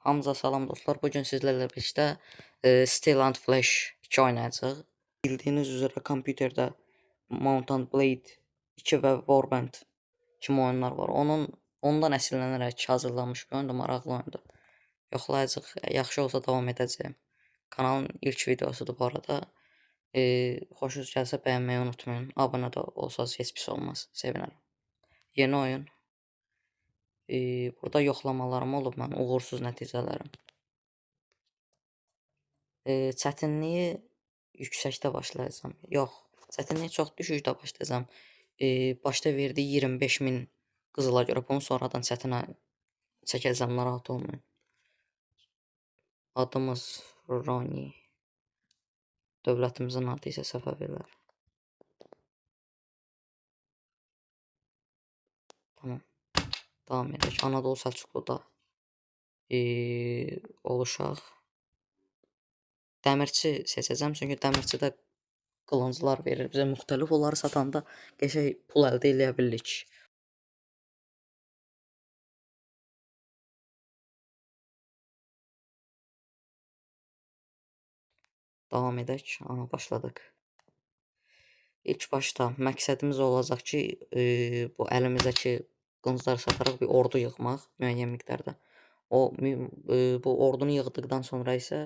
Hamınıza salam dostlar. Bugün sizlərlə birlikdə Steel and Flash 2 oynayacağıq. Bildiyiniz üzrə kompüterdə Mount and Blade 2 və Warband kimi oyunlar var. Ondan əsərlənərək hazırlanmış bir oyundur, maraqlı oyundur. Yoxlayacağıq. Yaxşı olsa davam edəcəyəm. Kanalın ilk videosudur bu arada. Xoşunuz gəlsə bəyənməyi unutmayın. Abunə də olsanız heç pis olmaz. Sevinərəm. Yeni oyun. Burada yoxlamalarım olub mən uğursuz nəticələrim. Çətinliyi yüksəkdə başlayacağam. Yox, çətinliyi çox düşükdə başlayacağam. Başda verdiyi 25.000 qızıla görə bunu sonradan çətinə çəkəcəm, narahat olmayın. Adımız Roni. Dövlətimizin adı isə Səfəvilər. Tamam. Davam edək. Anadolu Səlcuqluda oluşaq. Dəmirçi seçəcəm, çünki dəmirçidə qılınclar verir bizə müxtəlif. Onları satanda qəşəng pul əldə edə bilirik. Davam edək. Başladıq. İlk başda məqsədimiz olacaq ki, bu əlimizdəki qılıncları sataraq bir ordu yığmaq müəyyən miqdarda. Bu ordunu yığdıqdan sonra isə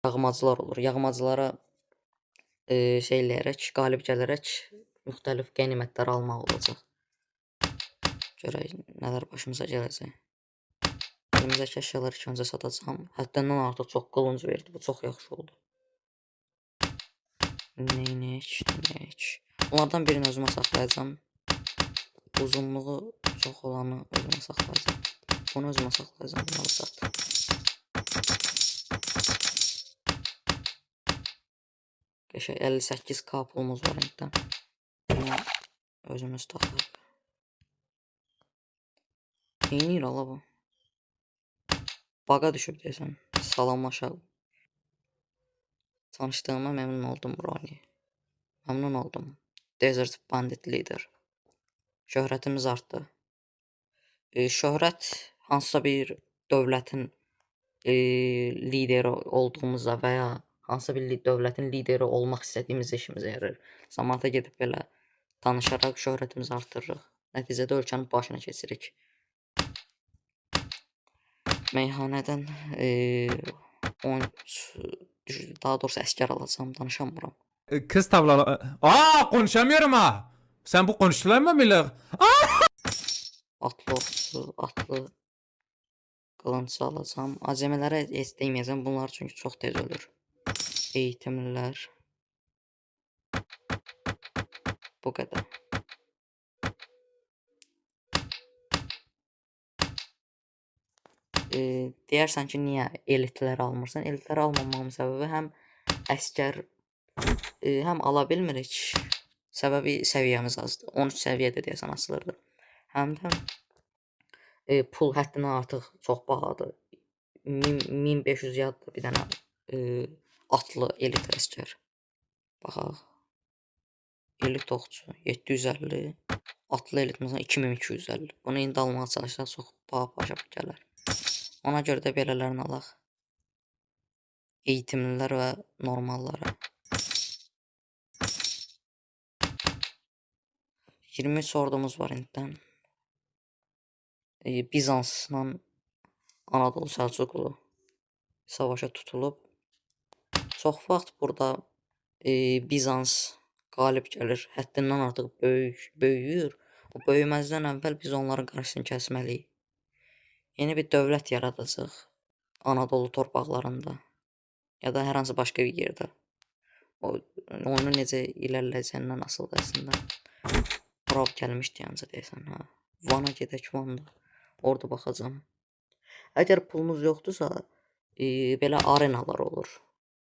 yağmacılar olur. Yağmacılara şey eləyərək, qalib gələrək müxtəlif qənimətlər almaq olacaq. Görək nələr başımıza gələcək. Əlimizdəki əşyaları ilk öncə satacağam. Həddindən artıq çox qılınc verdi. Bu çox yaxşı oldu. Neyək. Bunlardan birini özümə saxlayacağam. Uzunluğu çox olanı özümə saxlayacağım. Bunu özümə saxlayacağım. Bunları satdım. Qəşəng 58k pulumuz var indi. Bunu özümüz taxırıq. Neynir ala bu? Baqa düşüb deyəsən. Salamlaşaq. Tanışdığıma məmnun oldum Roni. Məmnun oldum. Desert Bandit Leader. Şöhrətimiz artdı. Şöhrət hansısa bir dövlətin lideri olduğumuzda və ya hansısa bir dövlətin lideri olmaq istədiyimiz işimizə yarır. Cəmaata gedib belə tanışaraq şöhrətimizi artırırıq. Nəticədə ölkənin başına keçirik. Meyxanədən daha doğrusu əskər alacağım, danışamıram. Kız tavla... konuşamıyorum ha. Sen bu konuşulamamıyla. Atlı okçu, atlı qılıncı alacağım. Acəmələrə heç deməyəcəm, bunlar çünki çox tez ölür. Eğitimlilər. Bu qədər. Deyərsən ki, niyə elitləri almırsan? Elitləri almamamın səbəbi həm əskər həm ala bilmirik. Səbəbi səviyyəmiz azdır. 13 səviyyədə deyəsən açılırdı. Həm də pul həddindən artıq çox bahadır. 1500 yaddır bir dənə atlı elit əskər. Baxaq. Elit oxçu 750. Atlı elit məsələn 2250. Bunu indi almağa çalışsaq çox başa gələr. Ona görə də belələrini alaq. Eğitimlilər və normallara. 23 ordumuz var indidən. Bizansla Anadolu Səlcuqlu savaşa tutulub. Çox vaxt burada Bizans qalib gəlir. Həddindən artıq böyüyür. O böyüməzdən əvvəl biz onların qarşısını kəsməliyik. Yeni bir dövlət yaradacaq Anadolu torpaqlarında ya da hər hansı başqa bir yerdə. Oyunu necə irəliləyəcəyindən asılıdır əslində. Bura gəlmişdi yanca deyəsən. Van'a gedək, Van'da. Orada baxacağam. Əgər pulunuz yoxdursa, belə arenalar olur.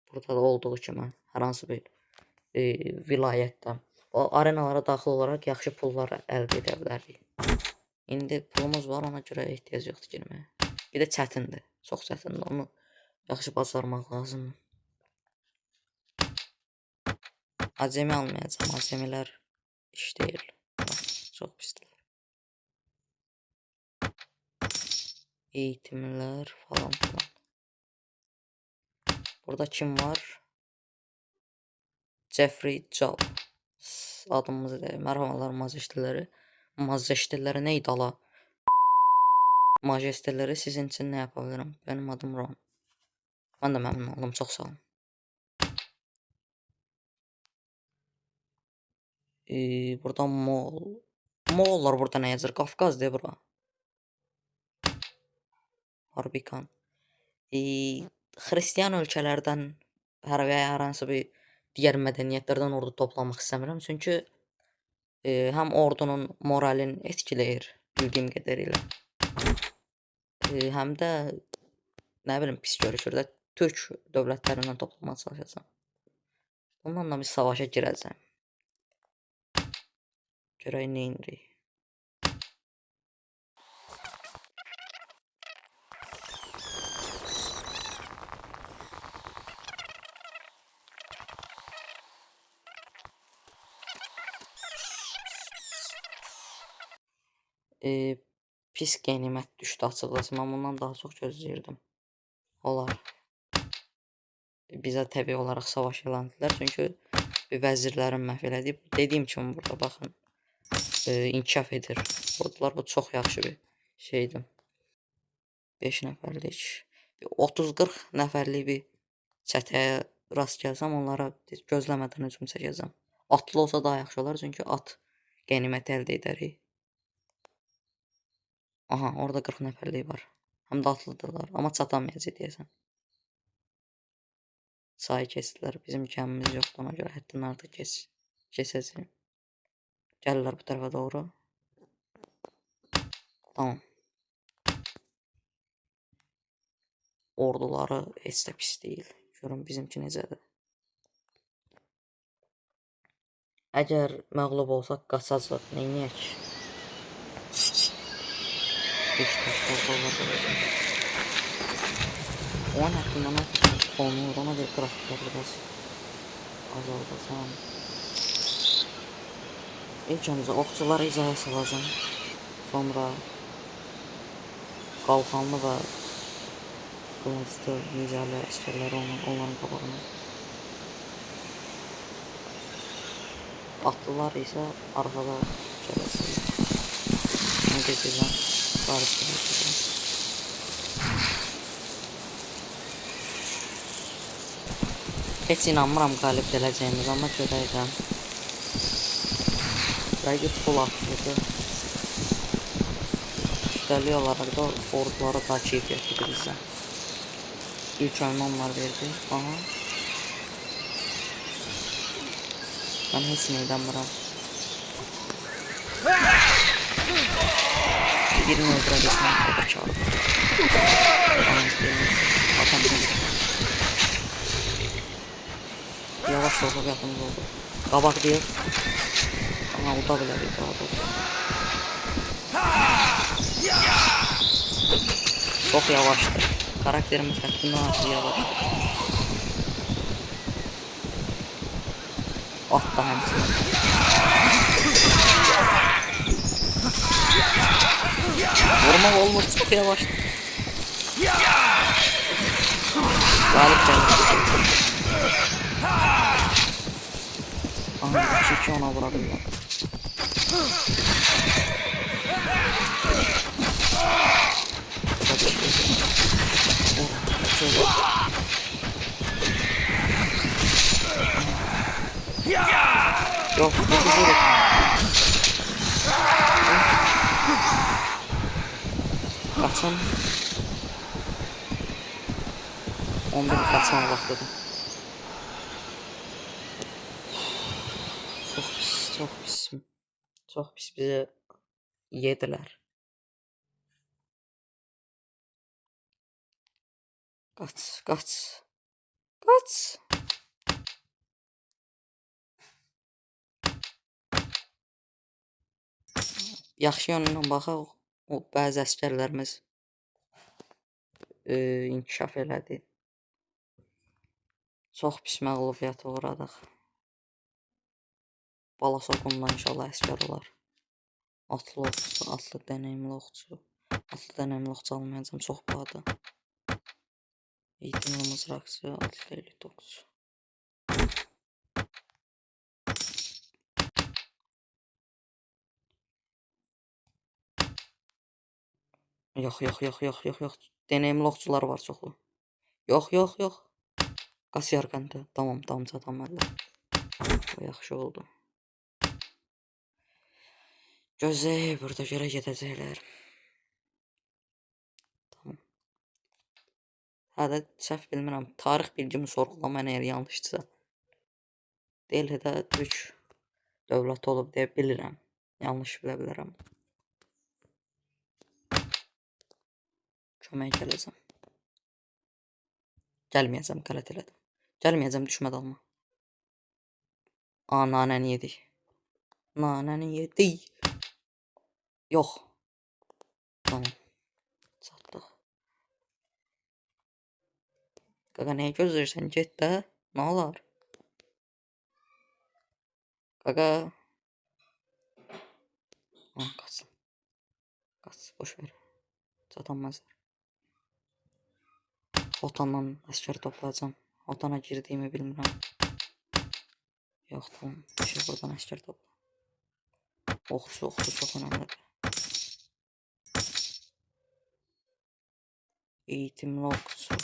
Burada da olduğu kimi hər hansı bir vilayətdə. O arenalara daxil olaraq yaxşı pullar əldə edə bilərik. İndi pulumuz var, ona görə ehtiyac yoxdur girməyə. Bir də çətindir, çox çətindir. Onu yaxşı bacarmaq lazımdır. Acemi almayacağım, acemilər iş deyil. Çox pisdir. eğitimler falan filan. Burada kim var? Jeffrey Job. Adımızı deyək. Merhabalar majesteleri. Majesteleri neydi ala? Majesteleri sizin için ne yapabilirim? Benim adım Ron. Ben de memnun oldum. Çok sağ olun. Burada Moğol. Moğollar burada ne yazır? Kafkaz diye bura. Harbikan. Hristiyan ölkələrdən hər və ya hər hansı bir digər mədəniyyətlərdən ordu toplamaq istəmirəm. Çünki həm ordunun moralini etkiləyir bildiyim qədərilə. Həm də nə bilim pis görüşür də türk dövlətlərindən toplamağa çalışacağam. Bunlarla bir savaşa girəcəm. Görək nə edirik. Pis qənimət düşdü açıqcası. Mən bundan daha çox gözləyirdim. Olar. Bizə təbii olaraq savaş elan etdilər. Çünki vəzirlərin məhv elədi. Dediyim kimi burada baxın. İnkişaf edir. Ordular bu çox yaxşı bir şeydir. 5 nəfərlik. 30-40 nəfərlik bir çətəyə rast gəlsəm onlara gözləmədən hücum çəkəcəm. Atlı olsa daha yaxşı olar. Çünki at qənimət əldə edərik. Aha, orada 40 nəfərlik var. Həm də atlıdırlar. Amma çatamayacaq deyəsən. Sayı kestilər. Bizim gəmimiz yoxdur. Ona görə həddən artıq keçəcəyim. Gəlirlər bu tərəfə doğru. Tamam. Orduları heç də pis deyil. Görün bizimki necədir. Əgər məğlub olsaq qaçacaq. Neyniyək? İlk başda dolar olacaq. Onun həqindən artıq konur. Ona görə qrafiklər biraz azaldacam. İlk öncə oxçuları izaya salacam. Sonra qalxanlı və qılınclı nizəli əsgərləri onların qabağına. Atlılar isə arxada gələcək. Onu geçəcəm. Qarışıq geçəcəm. Heç inanmıram qalib gələcəyimiz, amma görəcəm. Bəlkə full atlıdır. Üstəlik olaraq da orduları daha keyfiyyətlidir bizdən. İlk oyunu onlar verdi. Aha. Ben heç neydən vuram. Birini öldürəbilsəm, o da çağırır. Yavaş da olsa yaxınız oldu. Qabaq deyil. Aha, uda bilərik daha doğrusu. Çox yavaşdır. Karakterimiz həddindən artıq yavaşdır. At da həmçinin. Vurmaq olmur, çox yavaşdır. Qalib gəlir. Aha, 2-2 ona vura bilməm. Yok, vurur. Kaçın. 11 kaçan vaxtıdır. Çox pis, çox pis. Çox pis bizi yedilər. Qaç, qaç. Qaç. Yaxşı yönündən baxaq, o bəzi əsgərlərimiz inkişaf elədi. Çox pis məğlubiyyətə uğradıq. Balasoqundan inşallah əsgər olar. Atlı oxçu, atlı deneyimli oxçu. Atlı dənəmli oxçu almayacam, çox bahadır. Eğitimli mızraqçı, atlı 59. Yox. Deneyimli oxçular var çoxlu. Yox. Qas yarğanda. Tamam, çatamadı. Bu yaxşı oldu. Gözəl, burada görə gedəcəklər. Tamam. Hədə səhv bilmirəm. Tarix bilgimi sorğulama əgər yanlışdırsa. Delhidə türk dövləti olub deyə bilirəm. Yanlış bilə bilərəm. Kömək gələcəm. Gəlməyəcəm, qələt elədim. Gəlməyəcəm, düşmə dalma. Nanəni yedik. Yox. Tamam. Çatdıq. Qaqa, nəyə gözləyirsən? Get də. Nə olar? Qaqa. Qaçsın. Qaç, boş ver. Çatanmazlar. Hotandan əskər toplayacağım. Hotana girdiyimi bilmirəm. Yox, tamam. Buradan əskər topla. Oxçu çox önəmlidir. Eğitimli oxçu.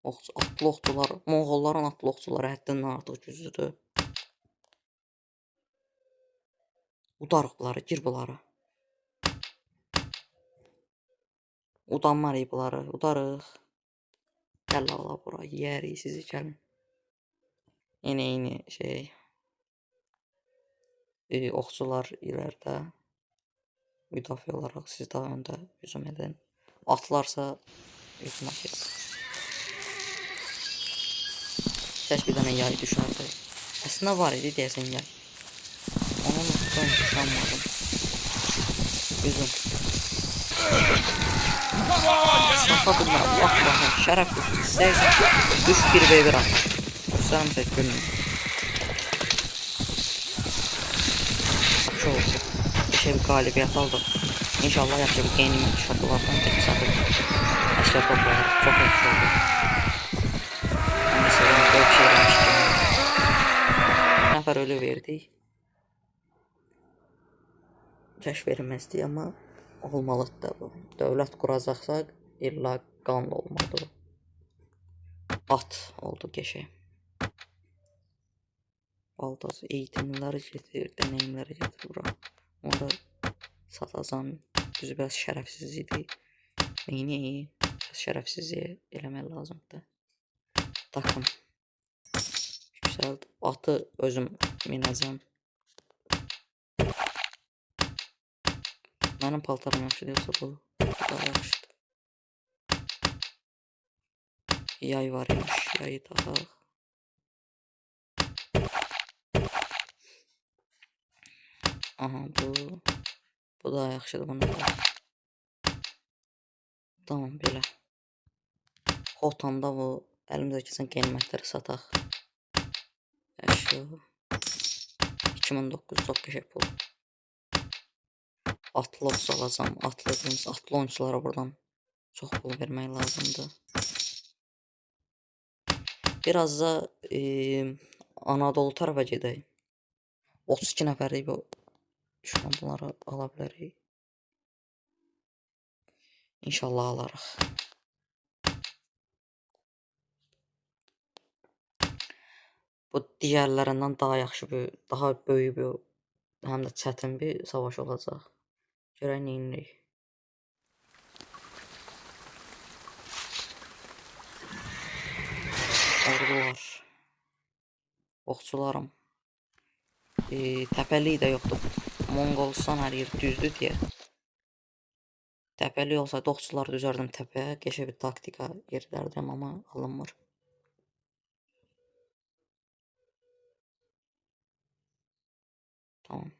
Atlı oxçular, Monqolların atlı oxçuları həddindən artıq güclüdür. Udarıq bunları, gir bunları. Udanmarıq bunları, udarıq. Gəl la bura, yiyərik sizi, gəlin. Eyni şey. Oxçular ilərdə müdafiə olaraq siz daha öndə hücum edin. Atlarsa hücuma keçsin. Kəş bir dənə yay düşərdi. Əslində var idi deyəsən yay. Onu unutdum, sanmadım. Hücum. Sata bilmirəm, baxın, şərəf sizə düş 1v1 atır. Göstərim sizə gününü. Çok oldu. Bir qalibiyyət aldıq. İnşallah yaxşı bir qeynimi şartlardan teki satıb. Əskər toplayır. Çox yaxşı oldu. Mesela böyle bir şey vermişdim. Nəfər ölü verdik. Kəşf verilməzdi, amma olmalıdır da bu. Dövlət quracaqsaq illa qanlı olmalıdır. At oldu geçək. Baltası eğitimliləri getir, deneyimləri getir bura. Onu da satacam. Düzü biraz şərəfsiz idi. Neyini şərəfsizliyə eləmək lazımdır. Takım. Yüksəldi. Atı özüm minəcəm. Mənim paltarım yaxşı deyilsə bu daha yaxşıdır. Yay var imiş. Yayı taxaq. Aha bu da yaxşıdır bunu da. Tamam belə. Hotanda bu əlimizə keçən qiymətləri sataq. Şu 2009 çox qəşəng pul. Atlı oxçu alacam. Atlı oyunculara buradan çox pul vermək lazımdır. Biraz da Anadolu tərəfə gedək. 32 nəfərlik bu düşman bunları ala bilərik. İnşallah alarıq. Bu digərlərindən daha yaxşı bir, daha böyük bir, həm də çətin bir savaş olacaq. Görək nə edirik. Ordular. Oxçularım. Təpəlik də yoxdur. Monqolistan hər yer düzdür deyə. Təpəlik olsaydı oxçular düzərdim təpəyə. Qəşəng bir taktika yerilərdim, amma alınmır. Tamam.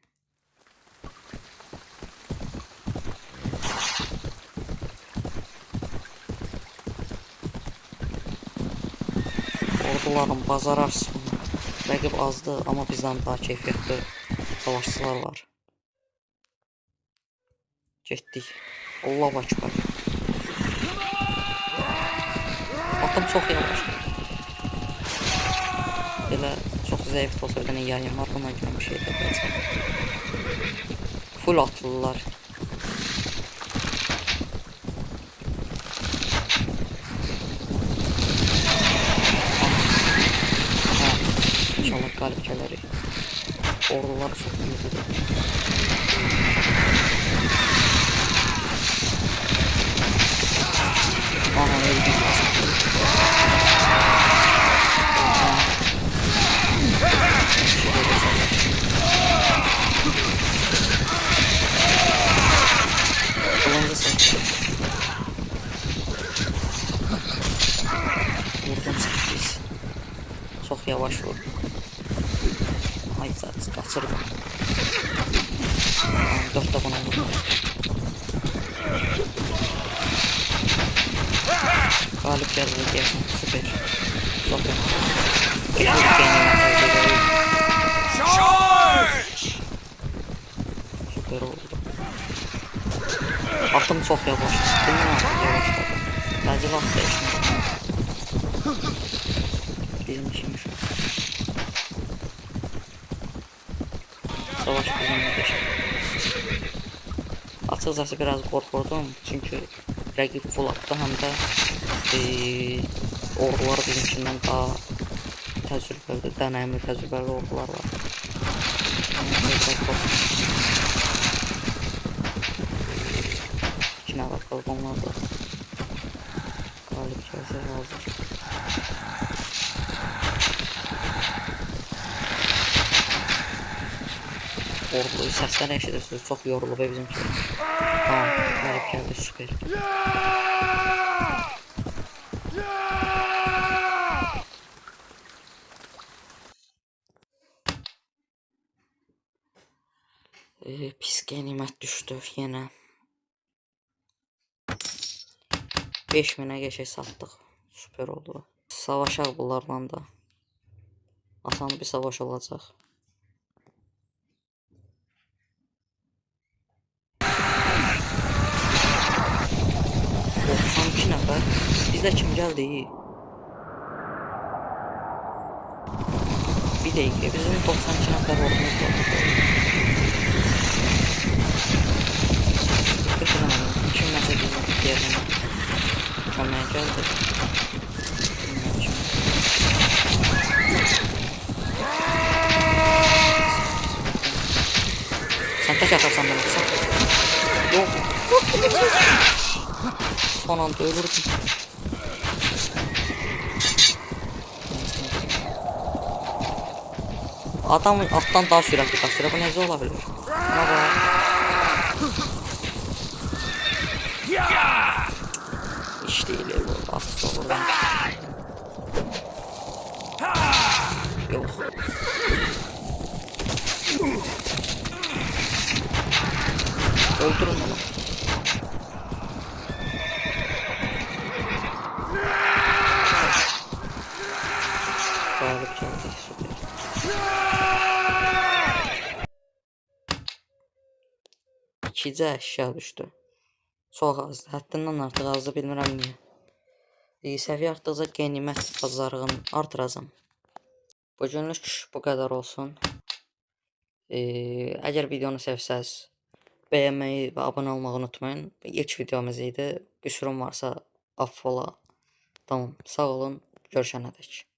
Ordularım bazararsın. Rəqib azdı, amma bizdən daha keyfiyyətli savaşçılar var. Getdik. Allahu Ekber. Atım çox yavaş. Belə çox zəif də olsa bir dənə yayım var. Buna görə bir şey də biləcəm. Full atlılar. İnşallah qalib gələrik. Ordular çox büyükdür. Aha, öldük. Kılıncı seçtim. Vurdum 8. Çox yavaş vurdum. Ay zaten kaçırdım. 4 de bana vurdu. Galip geldi diyorsun. Süper. Çok iyi. Süper oldu. Atım çok yavaş. Değil mi? Yavaşladı. Bence vaxt değişmedi. Bizim işimiz. Savaş bizimle geçti. Açıkçası biraz korkurdum çünkü rəqib full attı, həm də ordular bizimkindən daha təcrübəli, deneyimli, təcrübəli ordular var. Biraz korktum. 2 nəfər qalıb onlar da qalib gəlsə hazır. Ordu səsləri eşidirsiniz, çox yorulub bizimki. Tamam, qalib gəldi, süper. Pis qənimət düşdü yenə. 5000'ə geçək satdıq. Süper oldu. Savaşaq bunlarla da. Asan bir savaş olacaq. Son 2 nəfər. Bizdə kim gəldi? Bir dəqiqə. Bizim 92 nəfər ordumuz var. Kim nəsə bizim yerine köməyə gəldi. Sən tək atarsan beni kısa. Yok. Son anda ölürdüm. Adam alttan daha süratli kaçırıyor. Bu necə ola bilir? Buna bak. İş değil bu. Asla buradan. Yok. Öldürün onu. Galip geldi, süper. İkinci əşya düşdü. Çox azdı. Həddindən artıq azdı, bilmirəm niyə. Səviyyə artdıqca qənimət bazarlığını artıracam. Bugünlük bu qədər olsun. Əgər videonu sevsəz, bəyənməyi və abunə olmağı unutmayın. İlk videomuz idi. Qüsurum varsa affola. Tamam, sağ olun. Görüşənədək.